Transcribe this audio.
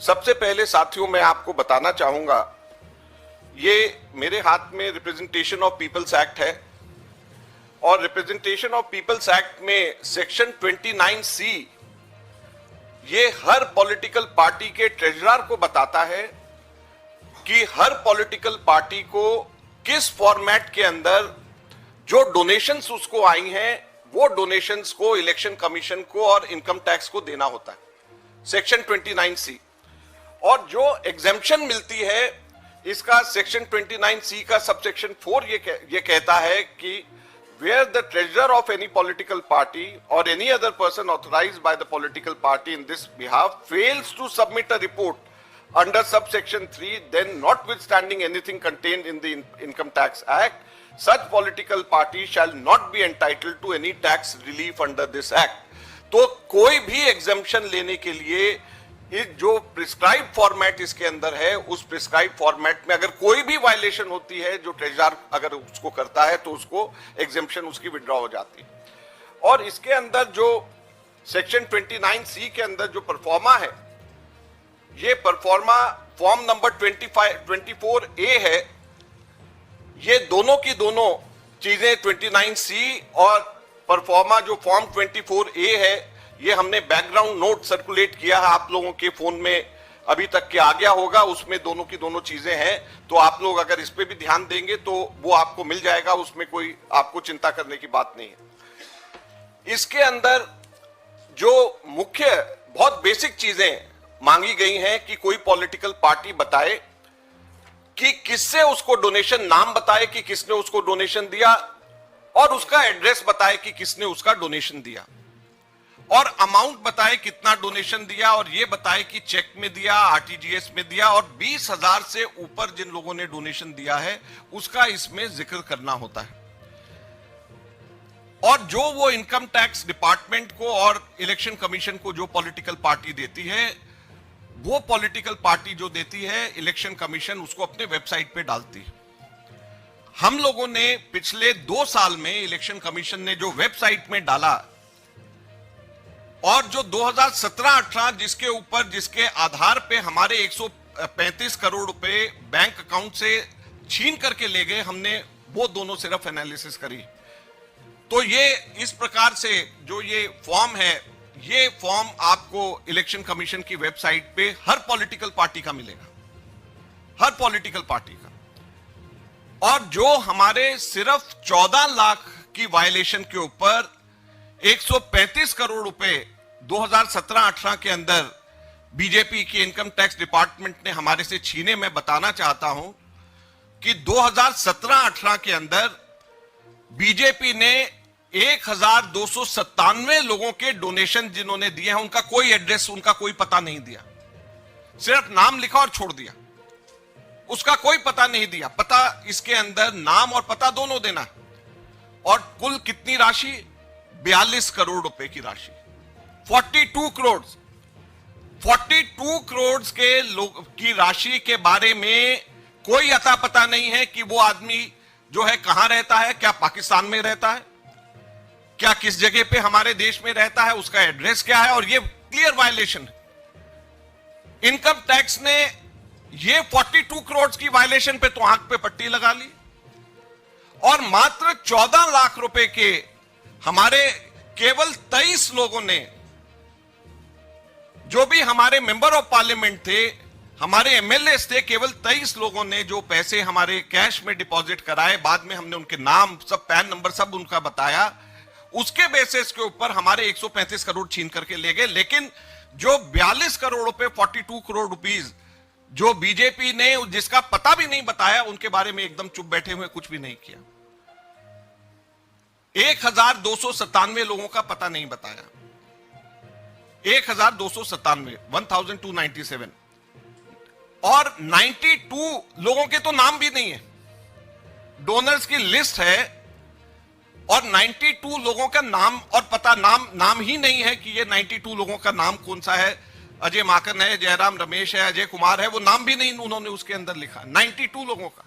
सबसे पहले साथियों मैं आपको बताना चाहूंगा, ये मेरे हाथ में रिप्रेजेंटेशन ऑफ पीपल्स एक्ट है और रिप्रेजेंटेशन ऑफ पीपल्स एक्ट में सेक्शन 29C ये हर पॉलिटिकल पार्टी के ट्रेजरर को बताता है कि हर पॉलिटिकल पार्टी को किस फॉर्मेट के अंदर जो डोनेशंस उसको आई हैं वो डोनेशंस को इलेक्शन कमीशन को और इनकम टैक्स को देना होता है, सेक्शन 29C। और जो एग्जेम्पशन मिलती है इसका सेक्शन 29C का सबसेक्शन 4 ये कहता है कि where the treasurer of any political party or any other person authorized by the political party in this behalf fails to submit a report under subsection 3, then notwithstanding anything contained in the Income Tax Act, such political party shall not be entitled to any tax relief under this act. तो कोई भी exemption लेने के लिए जो prescribe format इसके अंदर है उस प्रिस्क्राइब फॉर्मेट में अगर कोई भी वायलेशन होती है, जो ट्रेजरर अगर उसको करता है तो उसको एग्जेम्पशन उसकी विड्रॉ हो जाती है। और इसके अंदर जो सेक्शन 29C के अंदर जो परफॉर्मा है, ये परफॉर्मा फॉर्म नंबर 24A है। ये दोनों की दोनों चीजें 29C और परफॉर्मा जो फॉर्म 24A है, ये हमने बैकग्राउंड नोट सर्कुलेट किया है, आप लोगों के फोन में अभी तक के आ गया होगा, उसमें दोनों की दोनों चीजें हैं। तो आप लोग अगर इस पे भी ध्यान देंगे तो वो आपको मिल जाएगा, उसमें कोई आपको चिंता करने की बात नहीं है। इसके अंदर जो मुख्य बहुत बेसिक चीजें मांगी गई हैं कि कोई पॉलिटिकल पार्टी बताए कि किससे उसको डोनेशन, नाम बताए कि किसने उसको डोनेशन दिया और उसका एड्रेस बताए कि किसने उसका डोनेशन दिया और अमाउंट बताए कितना डोनेशन दिया और ये बताए कि चेक में दिया, आरटीजीएस में दिया और 20,000 से ऊपर जिन लोगों ने डोनेशन दिया है उसका इसमें जिक्र करना होता है। और जो वो इनकम टैक्स डिपार्टमेंट को और इलेक्शन कमीशन को जो पॉलिटिकल पार्टी देती है, वो पॉलिटिकल पार्टी जो देती है इलेक्शन कमीशन उसको अपने वेबसाइट पे डालती है। हम लोगों ने पिछले 2 साल में इलेक्शन कमीशन ने जो वेबसाइट में डाला और जो 2017-18 जिसके आधार पे हमारे 135 करोड़ रुपए बैंक अकाउंट से छीन करके ले गए, हमने वो दोनों सिर्फ एनालिसिस करी। तो ये इस प्रकार से जो ये फॉर्म है, ये फॉर्म आपको इलेक्शन कमीशन की वेबसाइट पे हर पॉलिटिकल पार्टी का मिलेगा, हर पॉलिटिकल पार्टी का। और जो हमारे सिर्फ 14 लाख की वायलेशन के ऊपर 135 करोड़ रुपए 2017-18 के अंदर बीजेपी की इनकम टैक्स डिपार्टमेंट ने हमारे से छीने, मैं बताना चाहता हूं कि 2017-18 के अंदर बीजेपी ने 1297 लोगों के डोनेशन जिन्होंने दिए हैं उनका कोई एड्रेस, उनका कोई पता नहीं दिया, सिर्फ नाम लिखा और छोड़ दिया, उसका कोई पता नहीं दिया। पता इसके अंदर नाम और पता दोनों देना। और कुल कितनी राशि? 42 करोड़ रुपए की राशि, 42 करोड़ के लोग की राशि के बारे में कोई अता पता नहीं है कि वो आदमी जो है कहां रहता है, क्या पाकिस्तान में रहता है, क्या किस जगह पे हमारे देश में रहता है, उसका एड्रेस क्या है। और ये क्लियर वायलेशन है। इनकम टैक्स ने ये 42 करोड़ की वायलेशन पे तो आंख पे पट्टी लगा ली और मात्र 14 लाख रुपए के हमारे केवल 23 लोगों ने, जो भी हमारे मेंबर ऑफ पार्लियामेंट थे, हमारे एमएलए थे, केवल 23 लोगों ने जो पैसे हमारे कैश में डिपॉजिट कराए, बाद में हमने उनके नाम सब, पैन नंबर सब उनका बताया, उसके बेसिस के ऊपर हमारे 135 करोड़ छीन करके ले गए। लेकिन जो 42 करोड़ रुपए, 42 करोड़ रुपीस जो बीजेपी ने, जिसका पता भी नहीं बताया, उनके बारे में एकदम चुप बैठे हुए, कुछ भी नहीं किया। 1297 लोगों का पता नहीं बताया, 1297 और 92 लोगों के तो नाम भी नहीं है, डोनर्स की लिस्ट है और 92 लोगों का नाम और पता, नाम ही नहीं है कि ये 92 लोगों का नाम कौन सा है। अजय माकन है, जयराम रमेश है, अजय कुमार है, वो नाम भी नहीं उन्होंने उसके अंदर लिखा, 92 लोगों का।